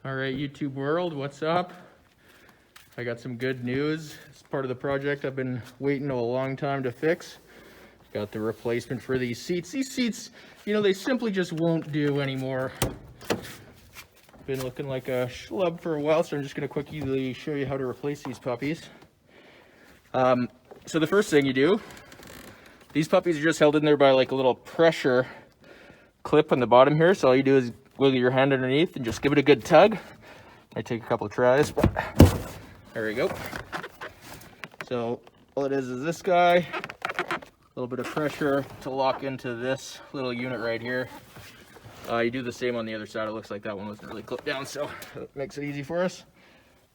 All right, YouTube world, what's up? I got some good news. It's part of the project I've been waiting a long time to fix. Got the replacement for these seats. These seats, you know, they simply just won't do anymore. Been looking like a schlub for a while, so I'm just gonna quickly show you how to replace these puppies. So the first thing you do, these puppies are just held in there by like a little pressure clip on the bottom here. So all you do is wiggle your hand underneath and just give it a good tug. I take a couple of tries, but there we go. So all it is this guy, a little bit of pressure to lock into this little unit right here. You do the same on the other side. It looks like that one wasn't really clipped down, so it makes it easy for us.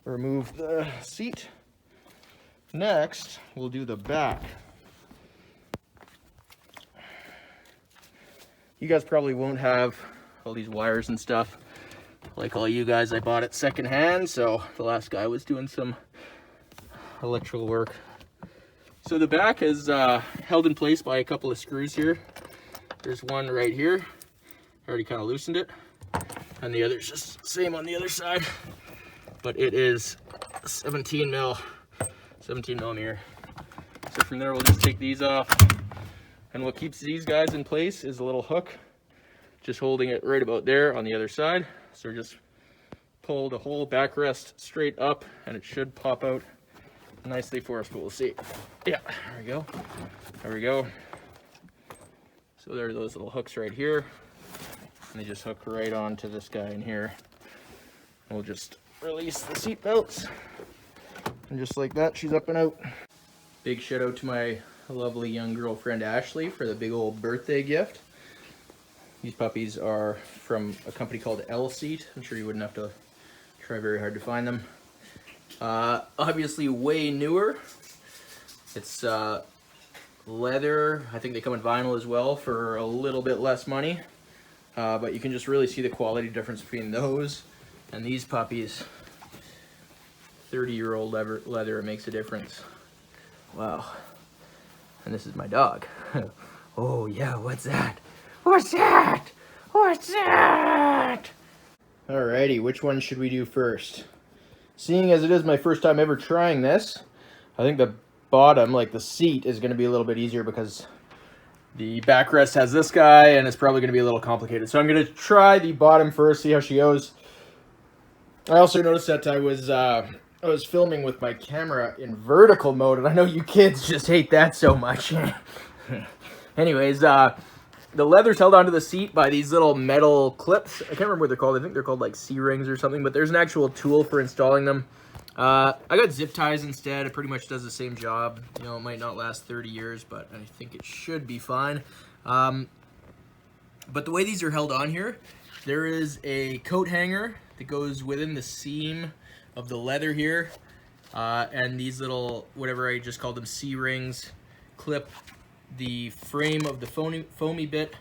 Remove the seat. Next, we'll do the back. You guys probably won't have all these wires and stuff like all you guys. I bought it secondhand, so the last guy was doing some electrical work. So the back is held in place by a couple of screws here. There's one right here. I already kind of loosened it, and the other's just same on the other side, but it is 17 millimeter. So from there we'll just take these off, and what keeps these guys in place is a little hook just holding it right about there on the other side. So just pull the whole backrest straight up and it should pop out nicely for us, but we'll see. Yeah, there we go. There we go. So there are those little hooks right here, and they just hook right onto this guy in here. We'll just release the seat belts, and just like that, she's up and out. Big shout out to my lovely young girlfriend Ashley for the big old birthday gift. These puppies are from a company called LSeat. I'm sure you wouldn't have to try very hard to find them. Obviously way newer. It's leather. I think they come in vinyl as well for a little bit less money. But you can just really see the quality difference between those and these puppies. 30-year-old leather, it makes a difference. Wow. And this is my dog. Oh yeah, what's that? What's that? What's that? Alrighty, which one should we do first? Seeing as it is my first time ever trying this, I think the bottom, like the seat, is going to be a little bit easier because the backrest has this guy and it's probably going to be a little complicated. So I'm going to try the bottom first, see how she goes. I also noticed that I was filming with my camera in vertical mode, and I know you kids just hate that so much. Anyways, the leather's held onto the seat by these little metal clips. I can't remember what they're called. I think they're called like C-rings or something, but there's an actual tool for installing them. I got zip ties instead. It pretty much does the same job. You know, it might not last 30 years, but I think it should be fine. But the way these are held on here, there is a coat hanger that goes within the seam of the leather here. And these little, whatever I just called them, C-rings, clip the frame of the foamy bit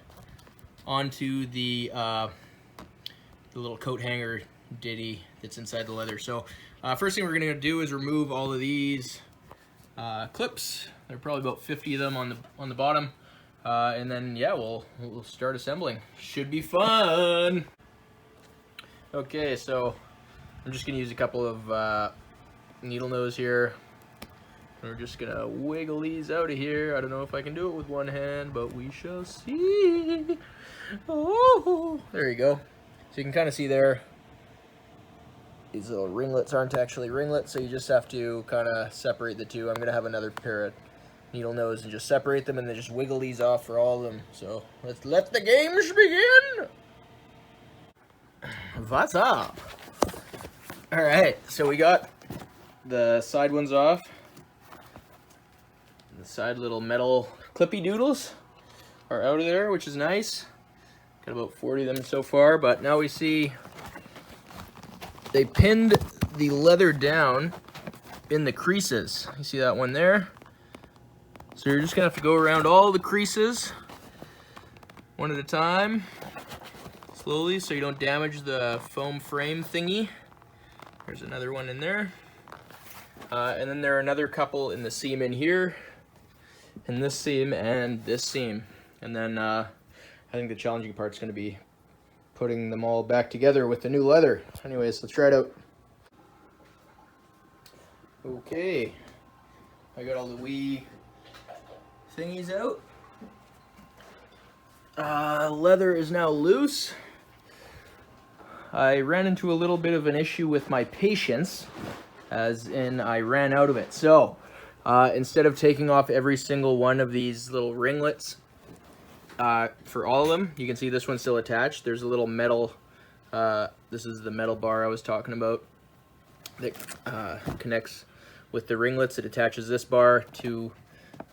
onto the little coat hanger ditty that's inside the leather. So first thing we're going to do is remove all of these clips. There are probably about 50 of them on the bottom, and then yeah, we'll start assembling. Should be fun. Okay, so I'm just going to use a couple of needle nose here. We're just gonna wiggle these out of here. I don't know if I can do it with one hand, but we shall see. Oh, there you go. So you can kind of see there, these little ringlets aren't actually ringlets, so you just have to kind of separate the two. I'm gonna have another pair of needle nose and just separate them and then just wiggle these off for all of them. So let's let the games begin. What's up? All right, so we got the side ones off. The side little metal clippy doodles are out of there, which is nice. Got about 40 of them so far, but now we see they pinned the leather down in the creases. You see that one there? So you're just gonna have to go around all the creases one at a time, slowly, so you don't damage the foam frame thingy. There's another one in there. And then there are another couple in the seam in here, and this seam and this seam. And then I think the challenging part's going to be putting them all back together with the new leather. Anyways, let's try it out. Okay, I got all the wee thingies out. Leather is now loose. I ran into a little bit of an issue with my patience, as in I ran out of it. So instead of taking off every single one of these little ringlets for all of them, you can see this one's still attached. There's a little metal, this is the metal bar I was talking about that connects with the ringlets. It attaches this bar to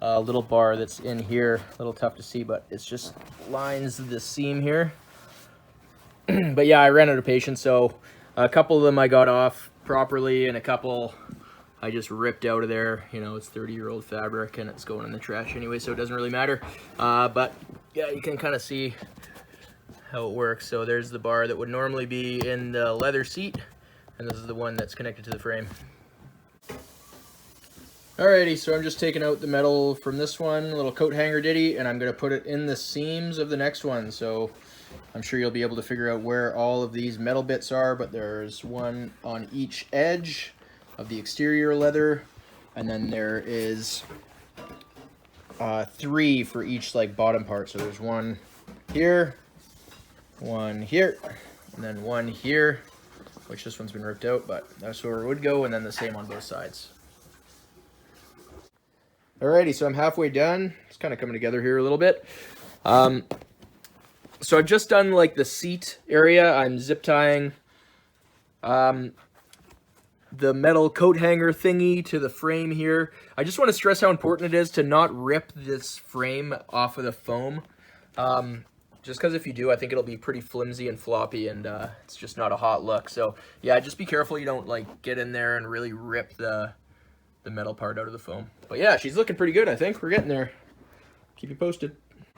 a little bar that's in here. A little tough to see, but it's just lines the seam here. But yeah, I ran out of patience, so a couple of them I got off properly, and a couple I just ripped out of there. You know, it's 30-year-old fabric and it's going in the trash anyway, so it doesn't really matter. But yeah, you can kind of see how it works. So there's the bar that would normally be in the leather seat, and this is the one that's connected to the frame. Alrighty, so I'm just taking out the metal from this one, a little coat hanger ditty, and I'm going to put it in the seams of the next one. So I'm sure you'll be able to figure out where all of these metal bits are, but there's one on each edge of the exterior leather, and then there is 3 for each like bottom part. So there's one here, and then one here, which this one's been ripped out, but that's where it would go, and then the same on both sides. Alrighty, so I'm halfway done. It's kind of coming together here a little bit. So I've just done like the seat area. I'm zip tying the metal coat hanger thingy to the frame here. I just want to stress how important it is to not rip this frame off of the foam. Just because if you do, I think it'll be pretty flimsy and floppy, and it's just not a hot look. So yeah, just be careful you don't like get in there and really rip the metal part out of the foam. But yeah, she's looking pretty good, I think. We're getting there. Keep you posted.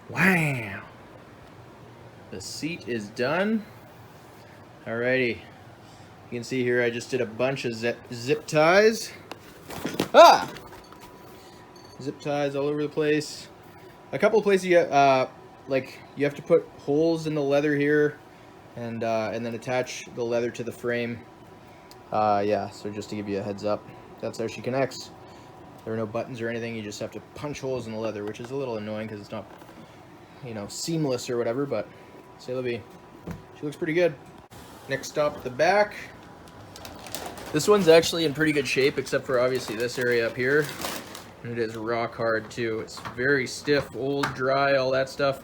Wow. The seat is done. Alrighty. You can see here I just did a bunch of zip ties. Zip ties all over the place. A couple of places you have to put holes in the leather here, and then attach the leather to the frame. Yeah, so just to give you a heads up, that's how she connects. There are no buttons or anything. You just have to punch holes in the leather, which is a little annoying because it's not, you know, seamless or whatever, but c'est la vie. She looks pretty good. Next stop, the back. This one's actually in pretty good shape, except for obviously this area up here. And it is rock hard too. It's very stiff, old, dry, all that stuff.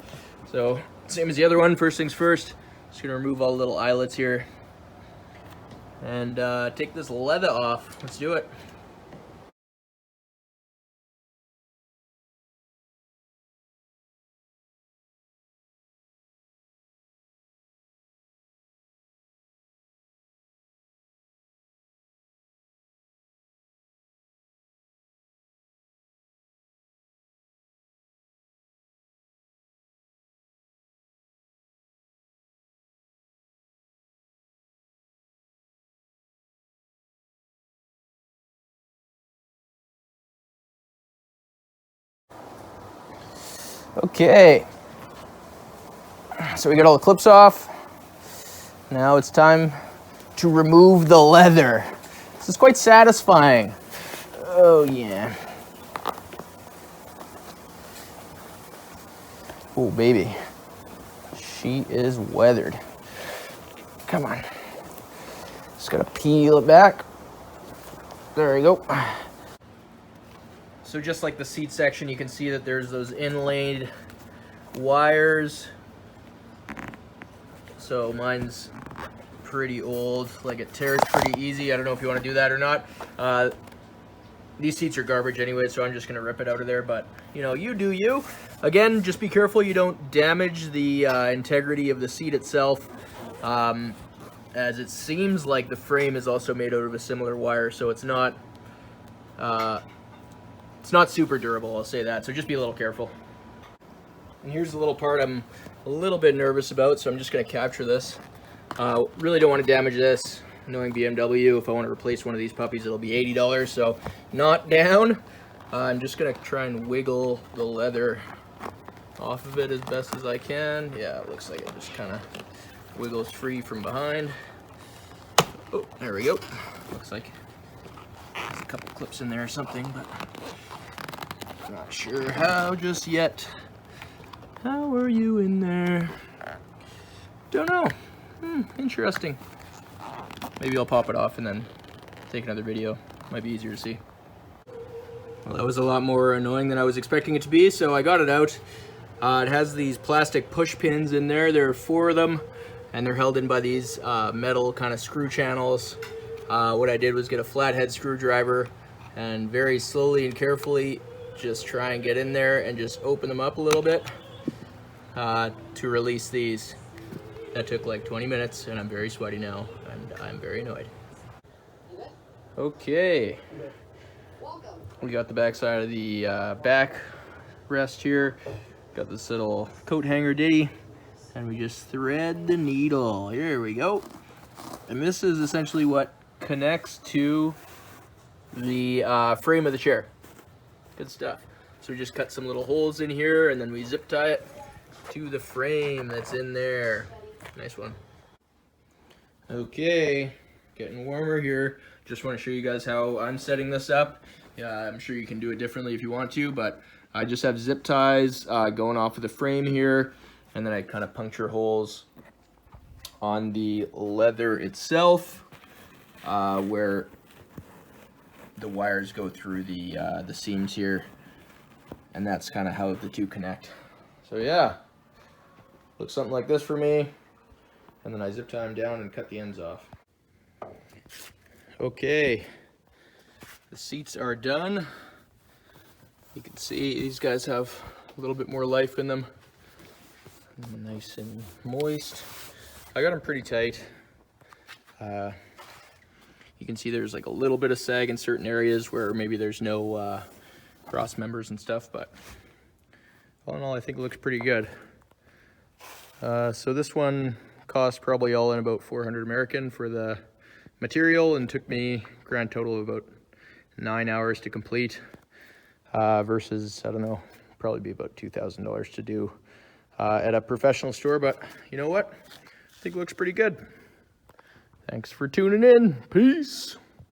So same as the other one, first things first, just gonna remove all the little eyelets here and take this leather off. Let's do it. Okay, so we got all the clips off. Now it's time to remove the leather. This is quite satisfying. Oh yeah. Oh baby, she is weathered. Come on, just gotta peel it back. There you go. So just like the seat section, you can see that there's those inlaid wires. So mine's pretty old, like it tears pretty easy. I don't know if you want to do that or not. These seats are garbage anyway, so I'm just gonna rip it out of there, but you know, you do you. Again, just be careful you don't damage the integrity of the seat itself, as it seems like the frame is also made out of a similar wire, so it's not super durable, I'll say that, so just be a little careful. And here's the little part I'm a little bit nervous about, so I'm just going to capture this. Really don't want to damage this. Knowing BMW, if I want to replace one of these puppies, it'll be $80, so not down. I'm just going to try and wiggle the leather off of it as best as I can. Yeah, it looks like it just kind of wiggles free from behind. Oh, there we go. Looks like there's a couple clips in there or something, but not sure how just yet. How are you in there? Don't know. Interesting. Maybe I'll pop it off and then take another video. Might be easier to see. Well, that was a lot more annoying than I was expecting it to be, so I got it out. It has these plastic push pins in there. There are 4 of them, and they're held in by these metal kind of screw channels. What I did was get a flathead screwdriver and very slowly and carefully just try and get in there and just open them up a little bit to release these. That took like 20 minutes, and I'm very sweaty now, and I'm very annoyed. Okay, we got the back side of the back rest here. Got this little coat hanger ditty, and we just thread the needle. Here we go. And this is essentially what connects to the frame of the chair. Good stuff. So we just cut some little holes in here, and then we zip tie it to the frame that's in there. Nice one. Okay, getting warmer here. Just want to show you guys how I'm setting this up. Yeah, I'm sure you can do it differently if you want to, but I just have zip ties going off of the frame here, and then I kind of puncture holes on the leather itself where the wires go through the seams here, and that's kind of how the two connect. So yeah, looks something like this for me, and then I zip tie them down and cut the ends off. Okay, the seats are done. You can see these guys have a little bit more life in them. Nice and moist. I got them pretty tight. You can see there's like a little bit of sag in certain areas where maybe there's no cross members and stuff, but all in all, I think it looks pretty good. So this one cost probably all in about 400 American for the material, and took me grand total of about 9 hours to complete, versus, I don't know, probably be about $2,000 to do at a professional store. But you know what? I think it looks pretty good. Thanks for tuning in. Peace.